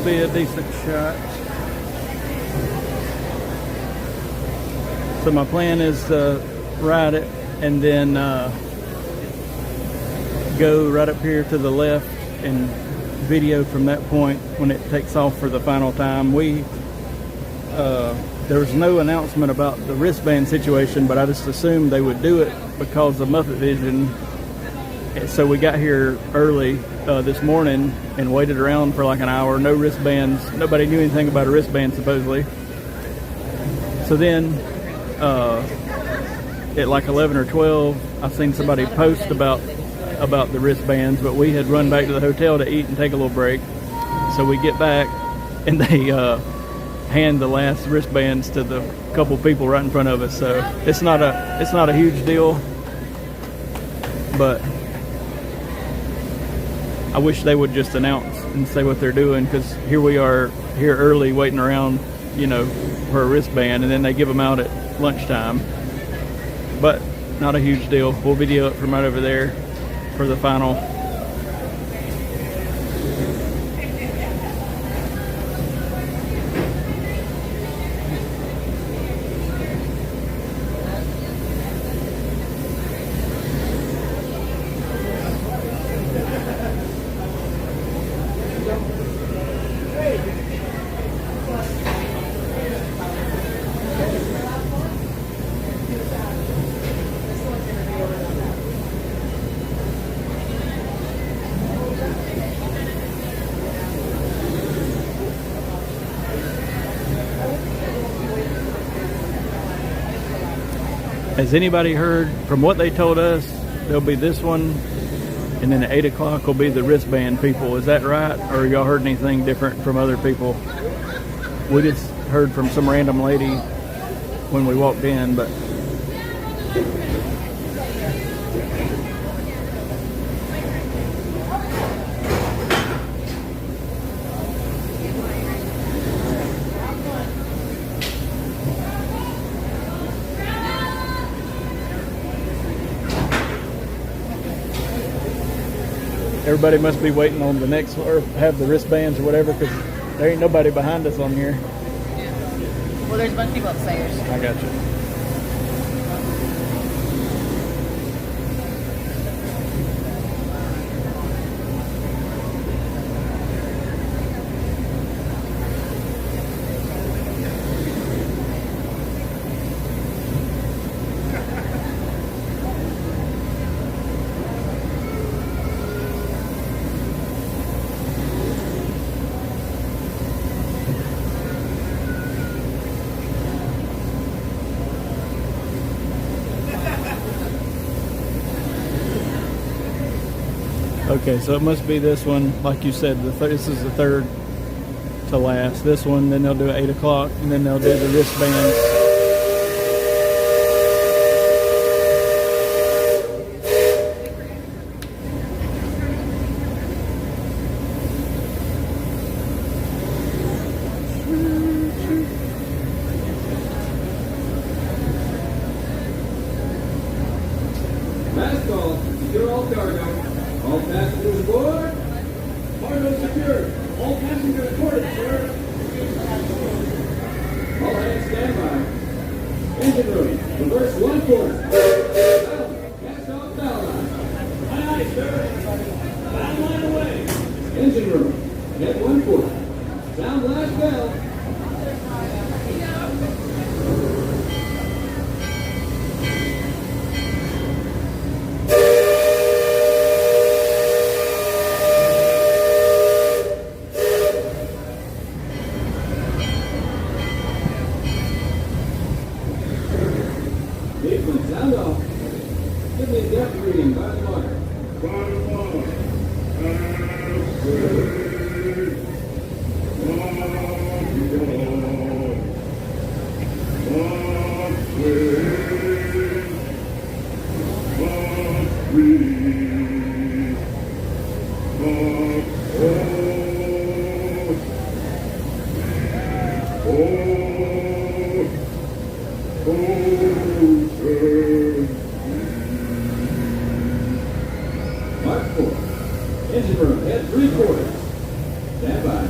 should be a decent shot. So my plan is to ride it and then go right up here to the left and video from that point when it takes off for the final time. There was no announcement about the wristband situation, but I just assumed they would do it because of Muppet Vision. So we got here early this morning and waited around for like an hour. No wristbands. Nobody knew anything about a wristband supposedly. So then at like 11 or 12, I seen somebody post about the wristbands, but we had run back to the hotel to eat and take a little break. So we get back and they hand the last wristbands to the couple people right in front of us. So it's not a huge deal, but I wish they would just announce and say what they're doing, because here we are here early waiting around, you know, for a wristband, and then they give them out at lunchtime. But not a huge deal. We'll video it from right over there for the final. Has anybody heard? From what they told us, there'll be this one, and then at 8 o'clock will be the wristband people. Is that right? Or y'all heard anything different from other people? We just heard from some random lady when we walked in, but everybody must be waiting on the next, or have the wristbands or whatever, because there ain't nobody behind us on here. Well, there's a bunch of people upstairs. I got you. Okay, so it must be this one, like you said. This is the third to last. This one, then they'll do it 8 o'clock, and then they'll do the wristbands. Last call, secure all cargo. All passengers aboard. Cargo secured. All passengers boarded, sir. All hands stand by. Engine room. Reverse 1 quarter. Cast off bow line. Aye, aye, sir. Bow line away. Engine room. Head 1 quarter. Sound last bell. Sound off. Give me a depth reading by the water. Mark 4. Engine room, head 3 quarters. Stand by.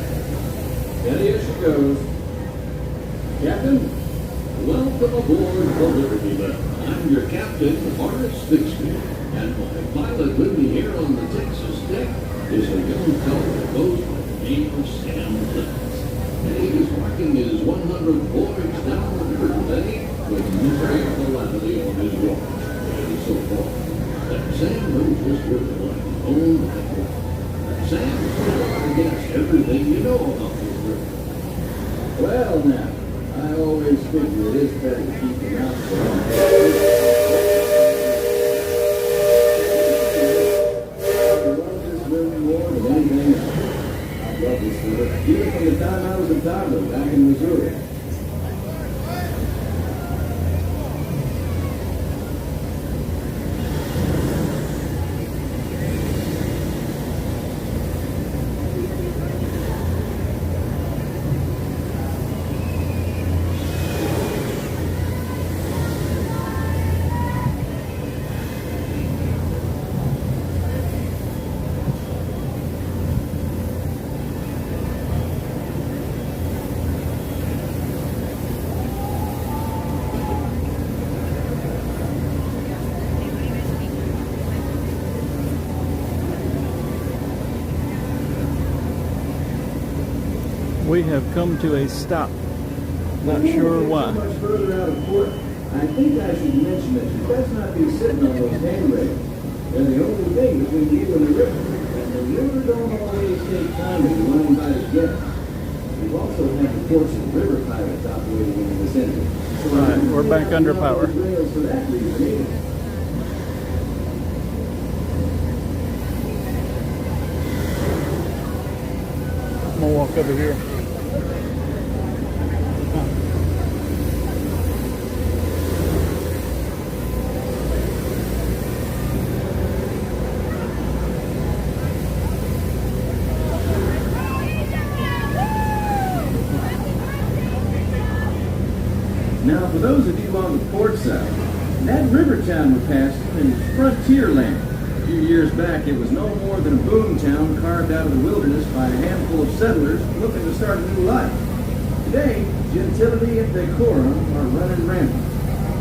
Well, Liberty Belle, I'm your captain, Horace Bixby, and my pilot with me here on the Texas deck is a young fellow that goes by the name of Sam Clemens. And he is marking his 100th voyage down the river today with great calamity on his watch. And so far, that Sam knows this river like his own backyard. Sam, I guess everything you know about this river. Well, now, I always figure it is better to keep your mouth shut on that. I love this river more than anything else. I love this river, even from the time I was a toddler back in Missouri. We have come to a stop. Not sure why. So much further out of port, I think I should mention that you best not be sitting on those handrails. They're the only thing between you and the river. And the river don't always take time to run by its guests. We've also had reports of river pirates operating in the vicinity. So Right, we're back under power. Rails for that reason either. I'm gonna walk over here. Now, for those of you on the port side, that river town we passed is frontier land. A few years back, it was no more than a boom town carved out of the wilderness by a handful of settlers looking to start a new life. Today, gentility and decorum are running rampant.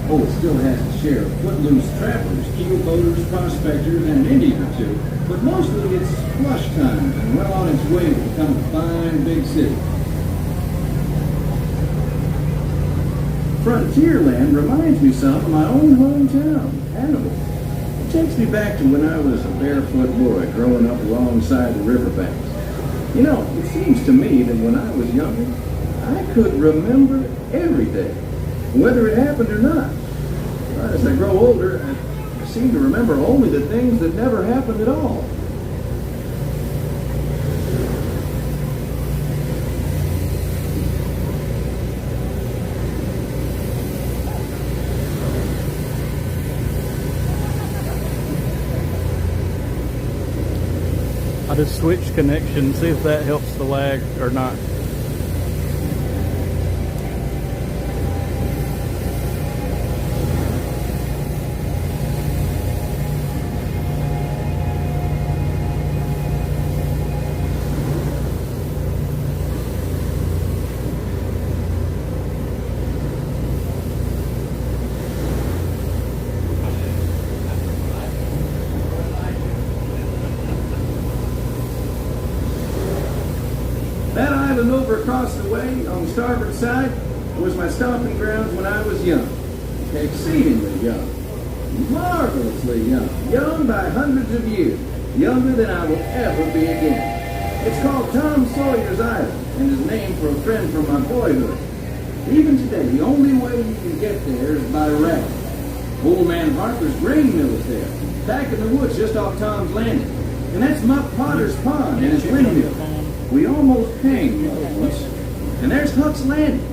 Oh, it still has its share of footloose trappers, keelboaters, prospectors, and an Indian or two, but mostly it's flush times and well on its way to become a fine big city. Frontierland reminds me some of my own hometown, Hannibal. It takes me back to when I was a barefoot boy growing up alongside the riverbanks. You know, it seems to me that when I was younger, I could remember everything, whether it happened or not. But as I grow older, I seem to remember only the things that never happened at all. I just switched connection, see if that helps the lag or not. That island over across the way on the starboard side was my stomping grounds when I was young. Exceedingly young. Marvelously young. Young by hundreds of years. Younger than I will ever be again. It's called Tom Sawyer's Island and is named for a friend from my boyhood. Even today, the only way you can get there is by raft. Old man Harper's grain mill is there, back in the woods just off Tom's Landing. And that's Muck Potter's Pond and his windmill. We almost hanged Muck once. And there's Huck's Landing.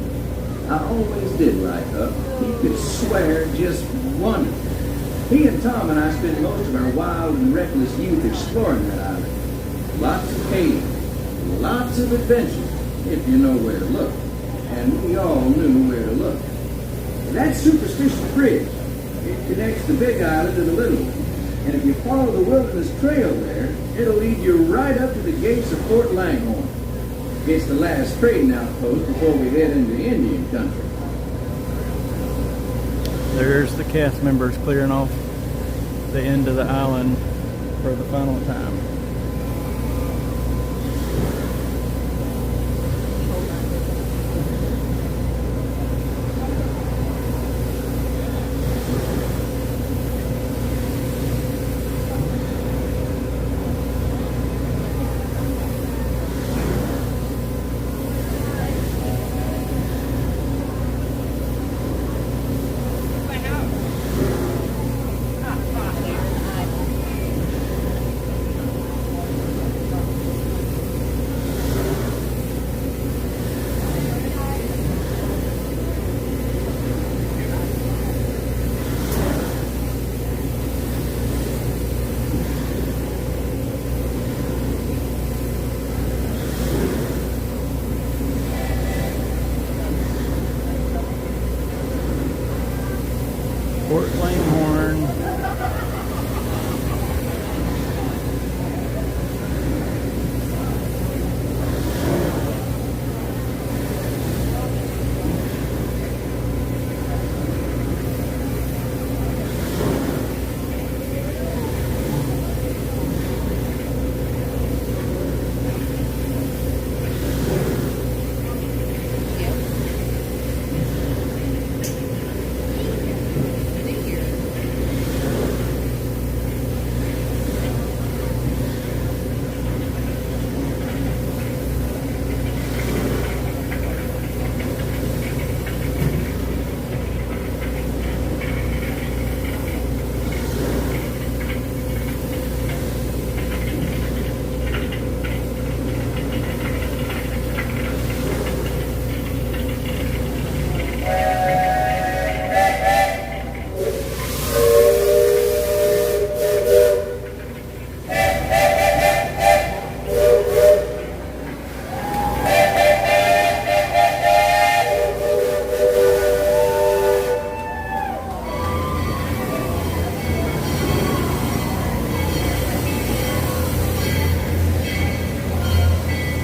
I always did like Huck. He could swear just wonderful. He and Tom and I spent most of our wild and reckless youth exploring that island. Lots of caves, lots of adventures, if you know where to look. And we all knew where to look. That Superstitious Bridge, it connects the big island to the little one. And if you follow the wilderness trail there, it'll lead you right up to the gates of Fort Langhorne. It's the last trading outpost before we head into Indian country. There's the cast members clearing off the end of the island for the final time. Fort Langhorne.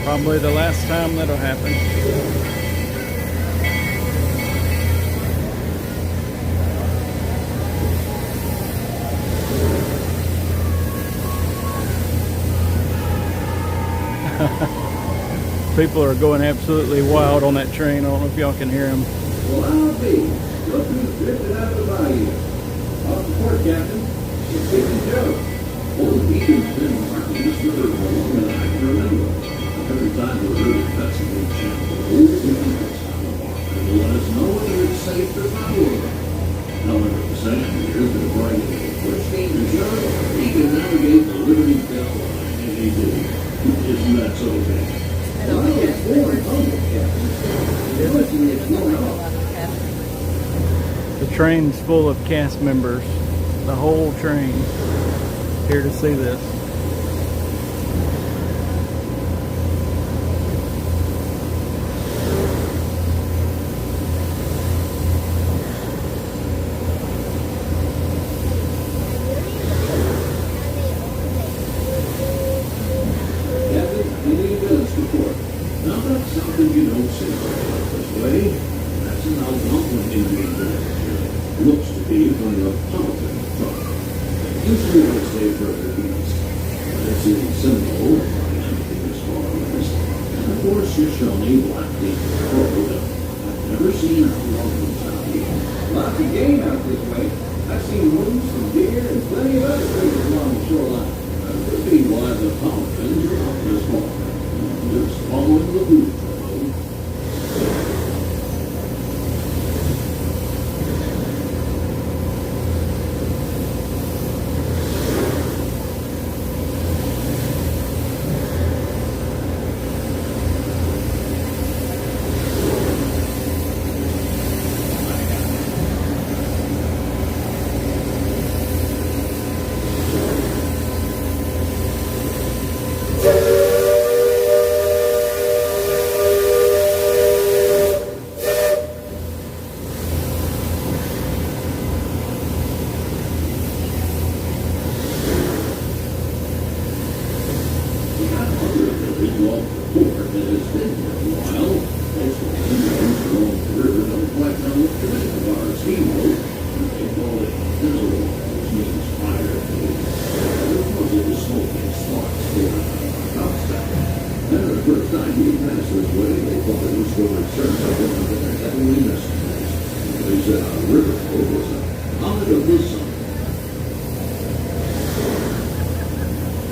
Probably the last time that'll happen. People are going absolutely wild on that train. I don't know if y'all can hear them. Well, I'll be. Look who's drifted out of the bayou. Off the port, Captain. It's Big Joe. Old Peter's been marking this river for longer than I can remember. Every time the river cuts a big channel, old Peter cuts down the bar and will let us know whether it's safe or not. However, the sand here is bright for steam is young. He can navigate the Liberty Belle line as he did. Isn't that so, man? Well, it's more humble, Captain. It's more off. The train's full of cast members. The whole train here to see this. Now that's something you don't say this way. That's an Algonquin Indian village. Looks to be from the Powhatan tribe. Usually I stay further east. But it's in Seminole, anything as far west. And of course your Shawnee Blackfeet Road. I've never seen Algonquins out here. Lots of game out this way. I've seen moose and deer and plenty of other creatures along the shoreline. That could be why the Powhatans are out this far. Just following the route.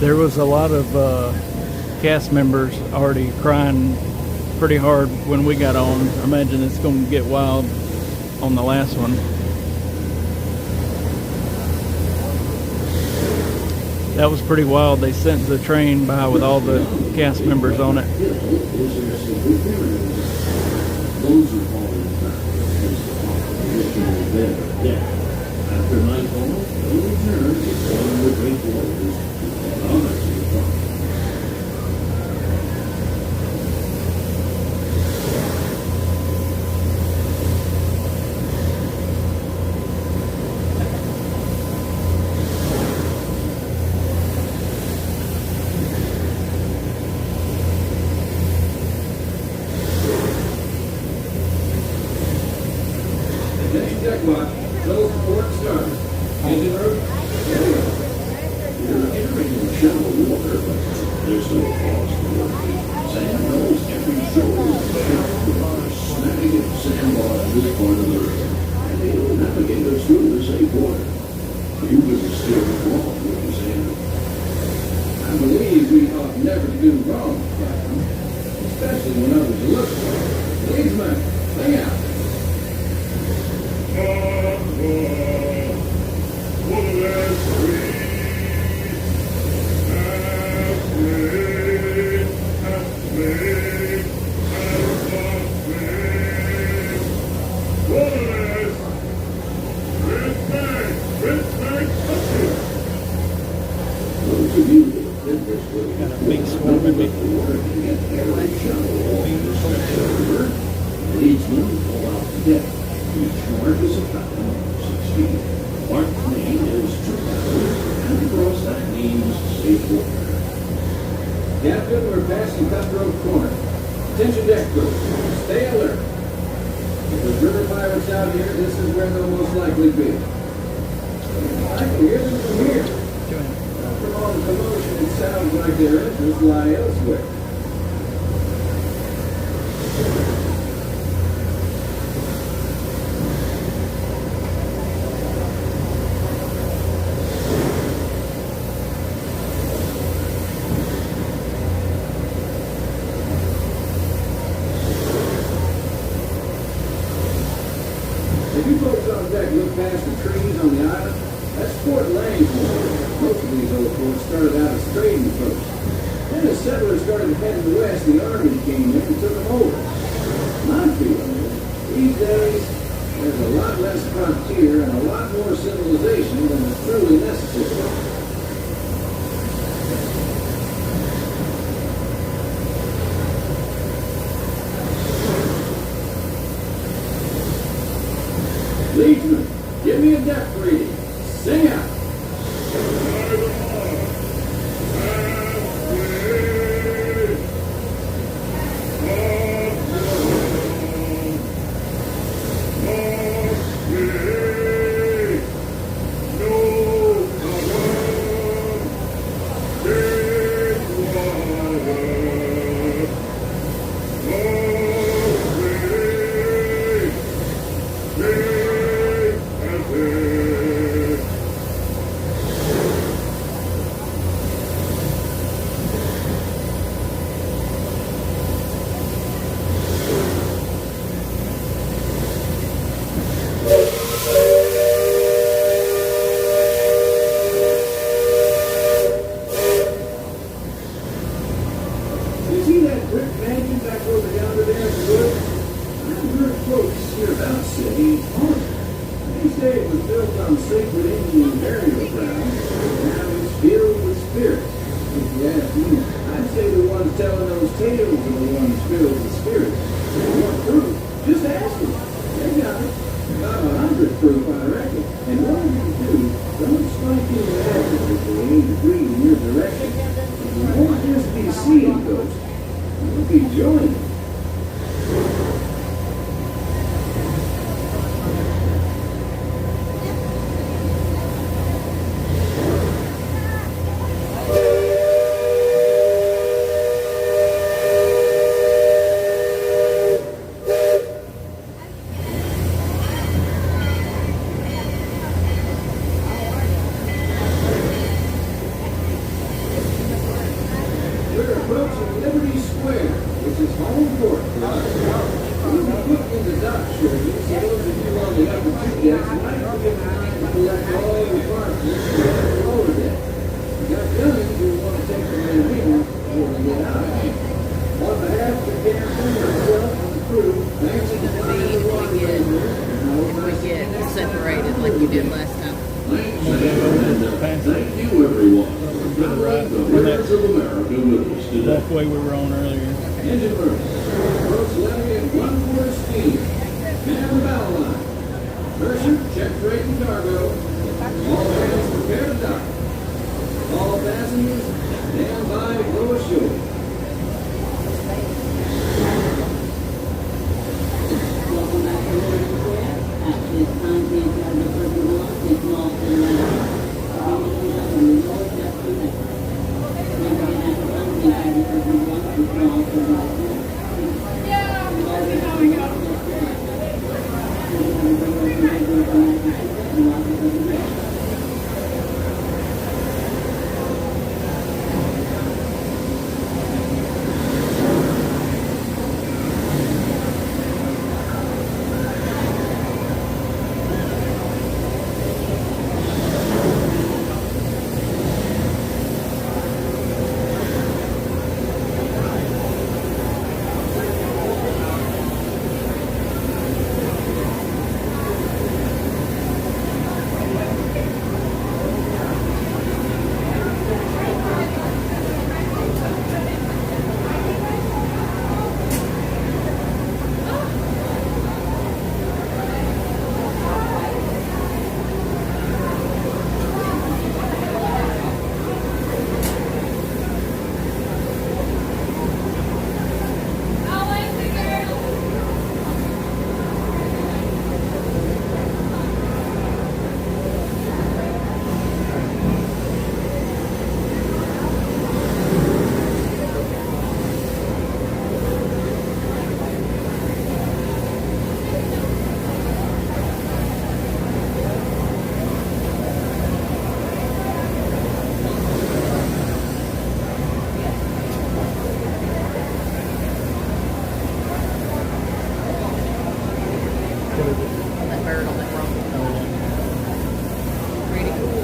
There was a lot of cast members already crying pretty hard when we got on. I imagine it's going to get wild on the last one. That was pretty wild. They sent the train by with all the cast members on it. Those are all after nightfall, they'll return to form the great waters of the Deck watch. Close before it starts. Engine room. There we go. You're entering the shallow water, but there's no cause for worry. Sam knows every shore is there. Snapping at sandbar in this part of the river. And they'll navigate us through the safe water. You wouldn't steer it wrong, would you, Sam? I believe we ought never to do wrong, Captain. Especially when others are looking. Leadsman, stay out. Got a big swarm of it. Leadsman pull out the deck. Each mark is about 6 feet. Mark's name is 2,000, and across that means safe water. Captain, we're passing Cutthroat Corner. Attention deck crew. Stay alert. If there's river pirates out here, this is where they'll most likely be. I can hear them from here. From all the commotion, it sounds like their interests lie elsewhere. If you folks on deck look past the trees on the island, that's Fort Langford. Most of these old forts started out as trading posts. Then as settlers started heading west, the army came in and took them over. My feeling is, these days, there's a lot less frontier and a lot more civilization than is truly necessary. Leadsman, give me a deck reading. Sing out. You see that brick mansion back over yonder there in the woods? I've heard folks hereabouts say it's haunted. They say it was built on sacred Indian burial ground, and now it's filled with spirits. If you ask me, I'd say the ones telling those tales are the ones filled with spirits. If you want proof, just ask them. They got it. About 100 proof, I reckon. And whatever you do, don't strike any matches if they ain't agreed in your direction. You won't just be seeing ghosts. You'll be joining. past Thank you, everyone. to the right. The Where Rivers that of America with us today. walkway we were on earlier. Engine room. Approach levy at 1/4 speed. Man the battle line. Mercer, check freight and cargo. All hands prepare to dock. All passengers, stand by to go ashore. Welcome back to Liberty Square. At this time, please have the person on take off the ladder. Immediately up in the lower just connect. Once again, at the time, please have the person on take off the ladder. That bird on that rock. Pretty cool.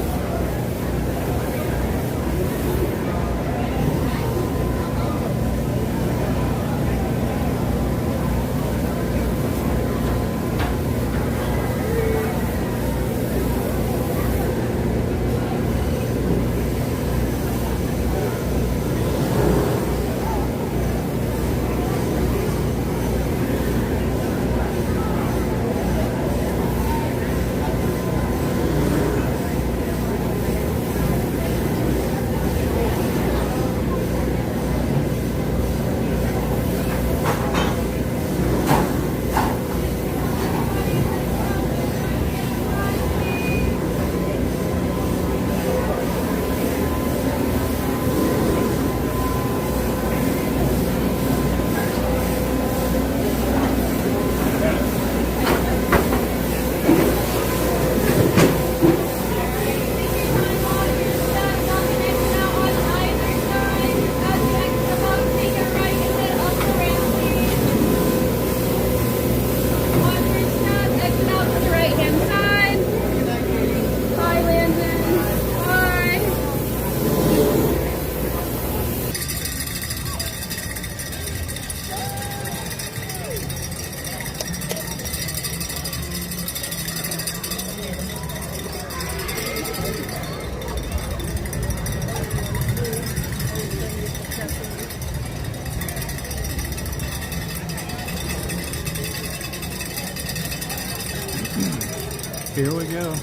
Here we go.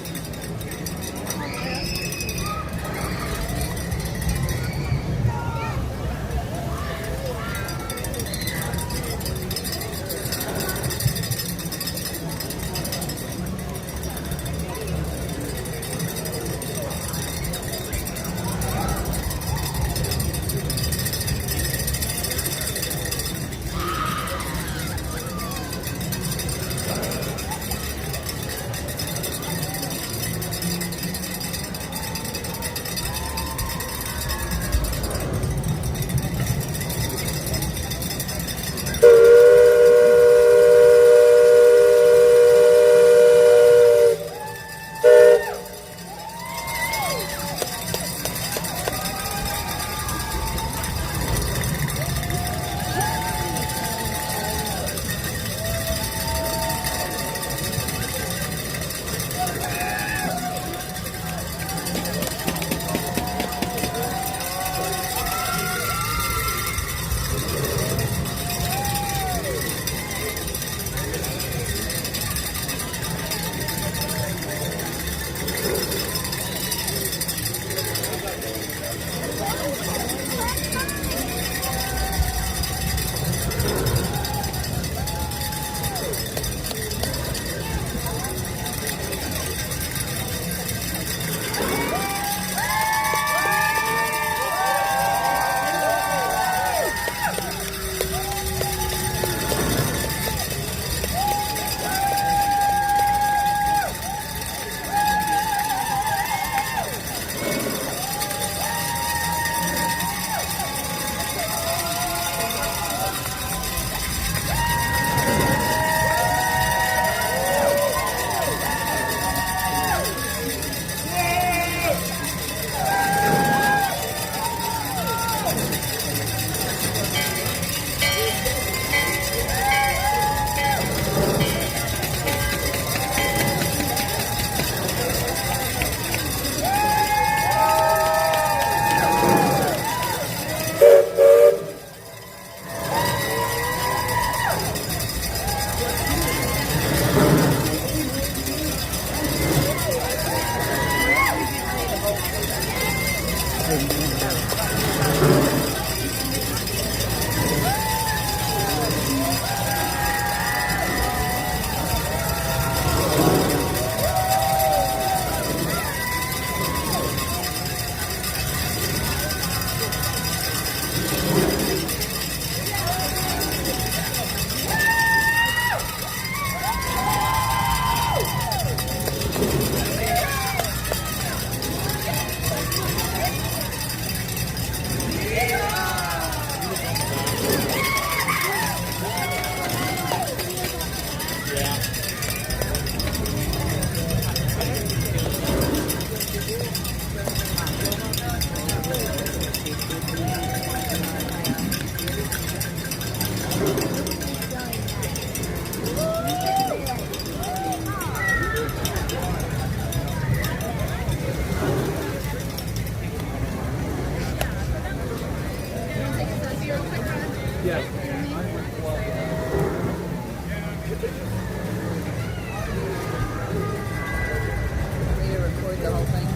Need to record the whole thing.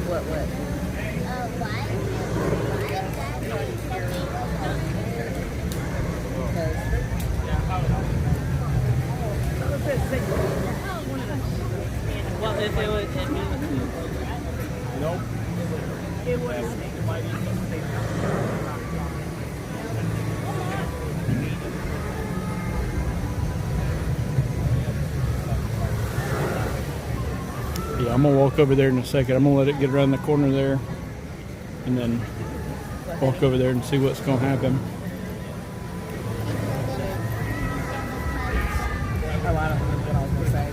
What? Well, if it was, Nope. it was. Yeah, I'm gonna walk over there in a second. I'm gonna let it get around the corner there, and then walk over there and see what's gonna happen. Oh, I don't know what I was gonna say.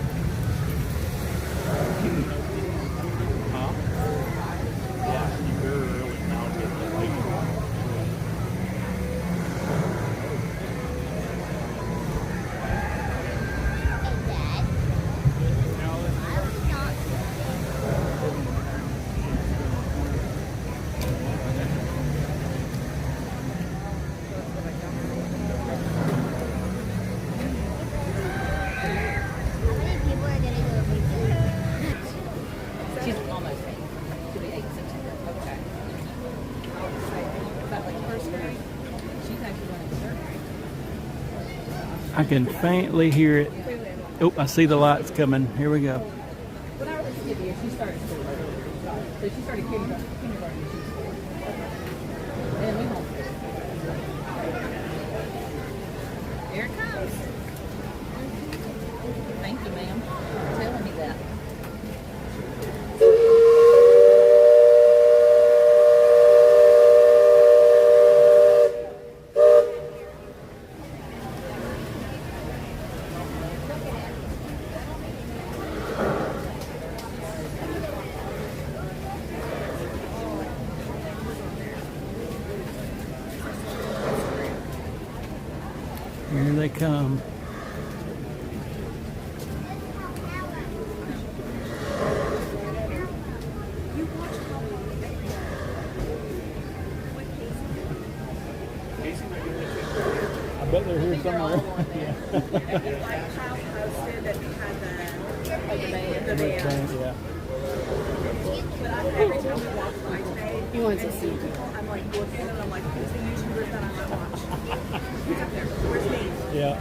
She's almost 8. She'll be 8 in September. Okay. Is that like first grade? She's actually going to surgery. I can faintly hear it. Oh, I see the lights coming. Here we go. When I was a kid, she started school earlier. So she started kindergarten when she was 4. And then we homeschooled. Here it comes. Thank you, ma'am, for telling me that. Here they come. I bet they're here somewhere. Like Child posted that we had the the band. Yeah. But every time we walk by today, He wants to see people. I'm like looking and I'm like, who's the YouTuber that I might watch? Who's up there? Where's me? Yeah.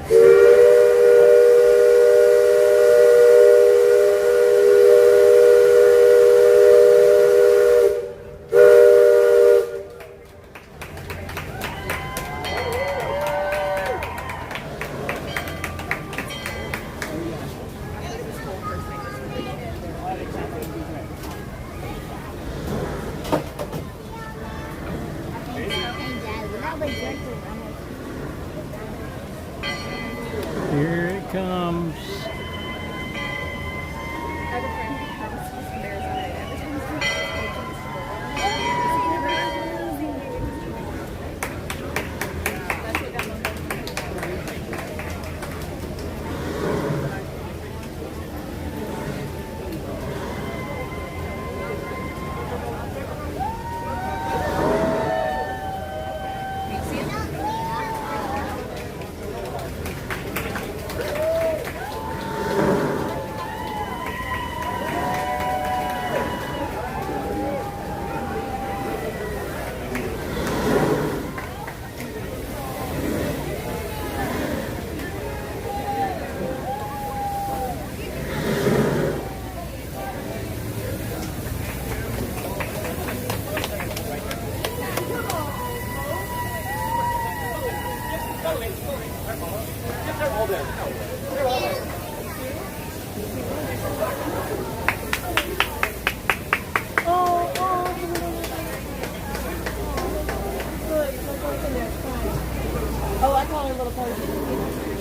Here it comes. Oh, I call her Little Persian.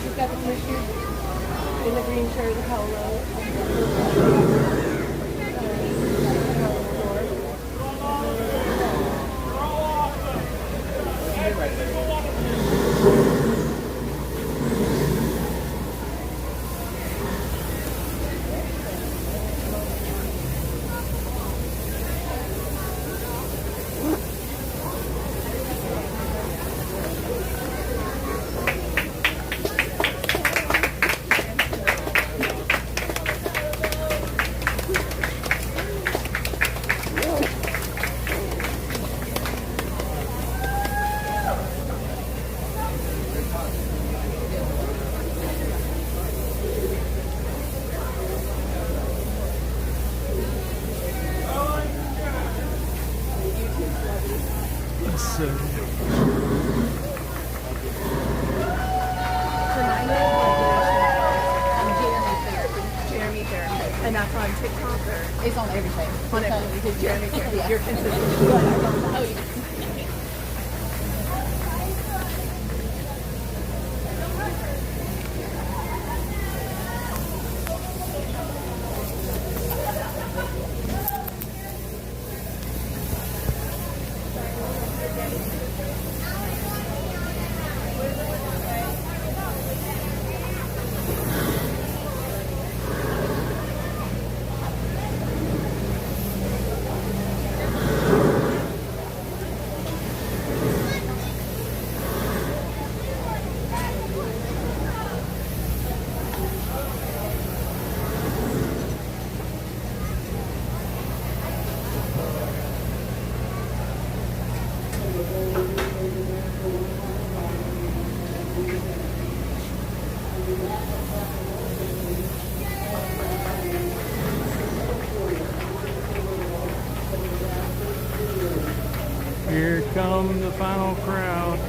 She's got the tissue in the green shirt, the polo. Let's see. Jeremy Therapy. And that's on TikTok or It's on everything. on everything. Because Jeremy Therapy. Yeah. You're consistent. Oh, yeah. Here come the final crowd.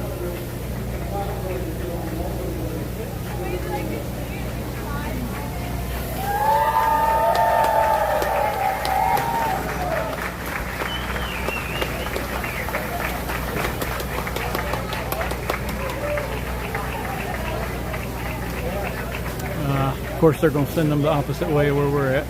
Of course, they're going to send them the opposite way where we're at.